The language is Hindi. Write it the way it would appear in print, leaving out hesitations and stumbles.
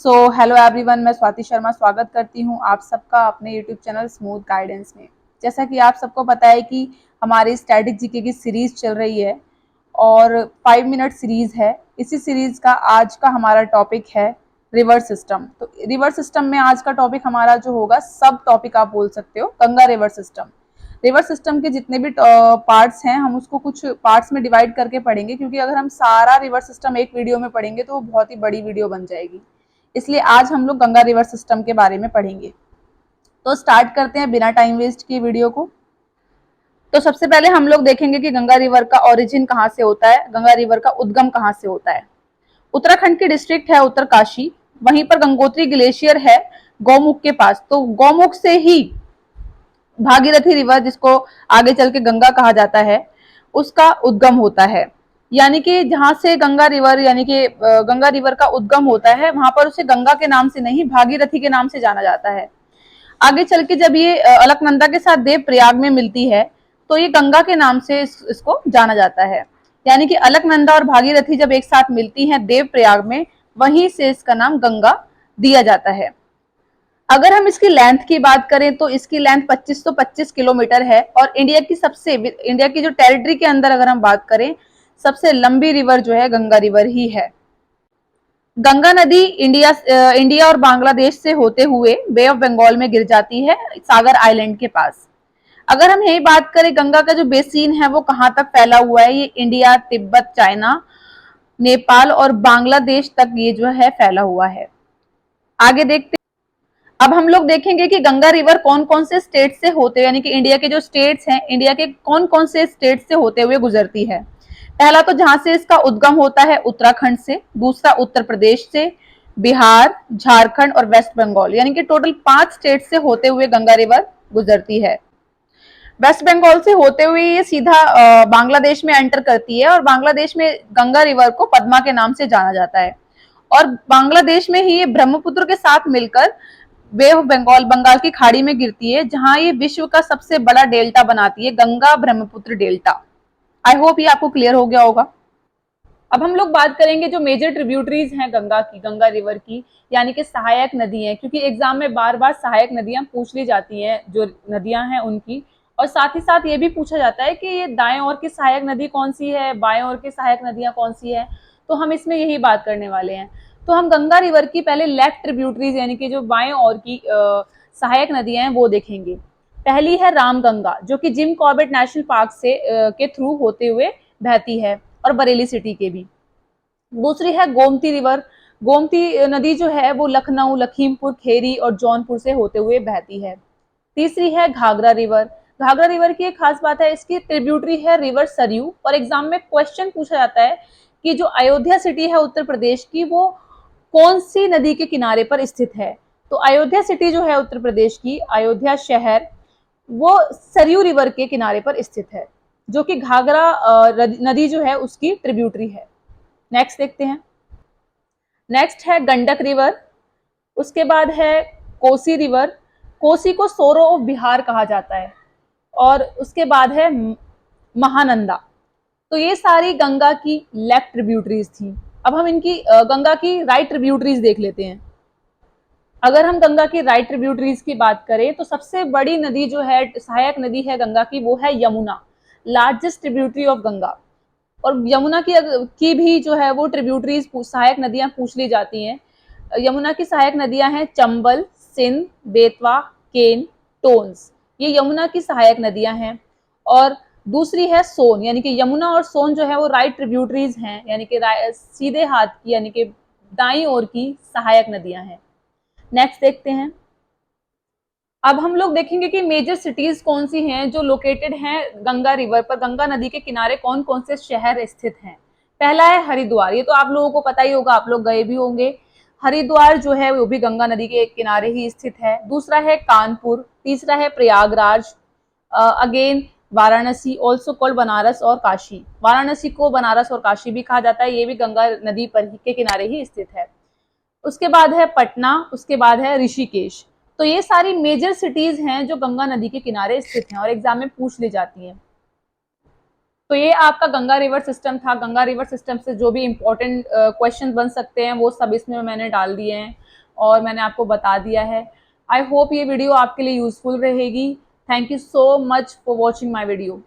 हेलो एवरीवन, मैं स्वाति शर्मा स्वागत करती हूँ आप सबका अपने यूट्यूब चैनल स्मूथ गाइडेंस में। जैसा कि आप सबको पता है कि हमारी स्टैटिक जीके की सीरीज चल रही है और 5 मिनट सीरीज है। इसी सीरीज का आज का हमारा टॉपिक है रिवर सिस्टम। तो रिवर सिस्टम में आज का टॉपिक हमारा जो होगा, सब टॉपिक आप बोल सकते हो, Ganga river system. River system के जितने भी पार्ट्स हैं, हम उसको कुछ पार्ट्स में डिवाइड करके पढ़ेंगे, क्योंकि अगर हम सारा रिवर सिस्टम एक वीडियो में पढ़ेंगे तो वो बहुत ही बड़ी वीडियो बन जाएगी। इसलिए आज हम लोग गंगा रिवर सिस्टम के बारे में पढ़ेंगे। तो स्टार्ट करते हैं बिना टाइम वेस्ट किए वीडियो को। तो सबसे पहले हम लोग देखेंगे कि गंगा रिवर का ओरिजिन कहाँ से होता है, गंगा रिवर का उद्गम कहाँ से होता है। उत्तराखंड की डिस्ट्रिक्ट है उत्तरकाशी, वहीं पर गंगोत्री ग्लेशियर है गौमुख के पास। तो गौमुख से ही भागीरथी रिवर, जिसको आगे चल के गंगा कहा जाता है, उसका उद्गम होता है। यानी कि जहां से गंगा रिवर यानी कि गंगा रिवर का उद्गम होता है, वहां पर उसे गंगा के नाम से नहीं, भागीरथी के नाम से जाना जाता है। आगे चल के जब ये अलकनंदा के साथ देव प्रयाग में मिलती है, तो ये गंगा के नाम से इसको जाना जाता है। यानी कि अलकनंदा और भागीरथी जब एक साथ मिलती हैं देव प्रयाग में, वहीं से इसका नाम गंगा दिया जाता है। अगर हम इसकी लेंथ की बात करें तो इसकी लेंथ 2525 किलोमीटर है, और इंडिया की जो टेरिटरी के अंदर अगर हम बात करें, सबसे लंबी रिवर जो है गंगा रिवर ही है। गंगा नदी इंडिया और बांग्लादेश से होते हुए बे ऑफ बंगाल में गिर जाती है, सागर आइलैंड के पास। अगर हम यही बात करें, गंगा का जो बेसिन है वो कहाँ तक फैला हुआ है, ये इंडिया, तिब्बत, चाइना, नेपाल और बांग्लादेश तक ये जो है फैला हुआ है। आगे देखते, अब हम लोग देखेंगे कि गंगा रिवर कौन कौन से स्टेट से होते हुए, यानी कि इंडिया के जो स्टेट्स हैं, इंडिया के कौन कौन से स्टेट से होते हुए गुजरती है। पहला तो जहां से इसका उद्गम होता है उत्तराखंड से, दूसरा उत्तर प्रदेश से, बिहार, झारखंड और वेस्ट बंगाल, यानी कि टोटल 5 स्टेट से होते हुए गंगा रिवर गुजरती है। वेस्ट बंगाल से होते हुए ये सीधा बांग्लादेश में एंटर करती है, और बांग्लादेश में गंगा रिवर को पद्मा के नाम से जाना जाता है। और बांग्लादेश में ही ये ब्रह्मपुत्र के साथ मिलकर बे ऑफ बंगाल, बंगाल की खाड़ी में गिरती है, जहां ये विश्व का सबसे बड़ा डेल्टा बनाती है, Ganga Brahmaputra delta. I hope ये आपको क्लियर हो गया होगा। अब हम लोग बात करेंगे जो मेजर ट्रिब्यूटरीज हैं गंगा की, गंगा रिवर की, यानी कि सहायक नदी है, क्योंकि एग्जाम में बार बार सहायक नदियां पूछ ली जाती हैं, जो नदियां हैं उनकी। और साथ ही साथ ये भी पूछा जाता है कि ये दाएं ओर की सहायक नदी कौन सी है, बाएं ओर की सहायक नदियां कौन सी है। तो हम इसमें यही बात करने वाले हैं। तो हम गंगा रिवर की पहले लेफ्ट ट्रिब्यूटरीज, यानी कि जो बाएं ओर की सहायक नदियां हैं वो देखेंगे। पहली है रामगंगा, जो कि जिम कॉर्बेट नेशनल पार्क से के थ्रू होते हुए बहती है, और बरेली सिटी के भी। दूसरी है गोमती रिवर। गोमती नदी जो है वो लखनऊ, लखीमपुर खेरी और जौनपुर से होते हुए बहती है। तीसरी है घाघरा रिवर। घाघरा रिवर की एक खास बात है, इसकी ट्रिब्यूटरी है रिवर सरयू, और एग्जाम में क्वेश्चन पूछा जाता है कि जो अयोध्या सिटी है उत्तर प्रदेश की, वो कौन सी नदी के किनारे पर स्थित है। तो अयोध्या सिटी जो है उत्तर प्रदेश की, अयोध्या शहर, वो सरयू रिवर के किनारे पर स्थित है, जो कि घाघरा नदी जो है उसकी ट्रिब्यूटरी है। नेक्स्ट देखते हैं। नेक्स्ट है गंडक रिवर, उसके बाद है कोसी रिवर। कोसी को सोरो ऑफ बिहार कहा जाता है। और उसके बाद है महानंदा। तो ये सारी गंगा की लेफ्ट ट्रिब्यूटरीज थी। अब हम इनकी गंगा की राइट ट्रिब्यूटरीज देख लेते हैं। अगर हम गंगा की राइट ट्रिब्यूटरीज की बात करें, तो सबसे बड़ी नदी जो है, सहायक नदी है गंगा की, वो है Yamuna, largest tributary of Ganga. और यमुना की भी जो है वो ट्रिब्यूटरीज, सहायक नदियां पूछ ली जाती हैं। यमुना की सहायक नदियां हैं चंबल, सिंध, बेतवा, केन, टोन्स। ये यमुना की सहायक नदियां हैं। और दूसरी है सोन, यानी कि यमुना और सोन जो है वो राइट ट्रिब्यूटरीज हैं, यानी कि सीधे हाथ की, यानी कि दाईं ओर की सहायक नदियां हैं। नेक्स्ट देखते हैं। अब हम लोग देखेंगे कि मेजर सिटीज कौन सी हैं जो लोकेटेड हैं गंगा रिवर पर, गंगा नदी के किनारे कौन कौन से शहर स्थित हैं। पहला है हरिद्वार, ये तो आप लोगों को पता ही होगा, आप लोग गए भी होंगे। हरिद्वार जो है वो भी गंगा नदी के किनारे ही स्थित है। दूसरा है कानपुर, तीसरा है Prayagraj, again Varanasi, also called Banaras और काशी। वाराणसी को बनारस और काशी भी कहा जाता है, ये भी गंगा नदी पर के किनारे ही स्थित है। उसके बाद है पटना, उसके बाद है ऋषिकेश। तो ये सारी मेजर सिटीज हैं जो गंगा नदी के किनारे स्थित हैं और एग्जाम में पूछ ली जाती हैं। तो ये आपका गंगा रिवर सिस्टम था। गंगा रिवर सिस्टम से जो भी इम्पोर्टेंट क्वेश्चन बन सकते हैं वो सब इसमें मैंने डाल दिए हैं और मैंने आपको बता दिया है। आई होप ये वीडियो आपके लिए यूजफुल रहेगी। Thank you so much for watching my video.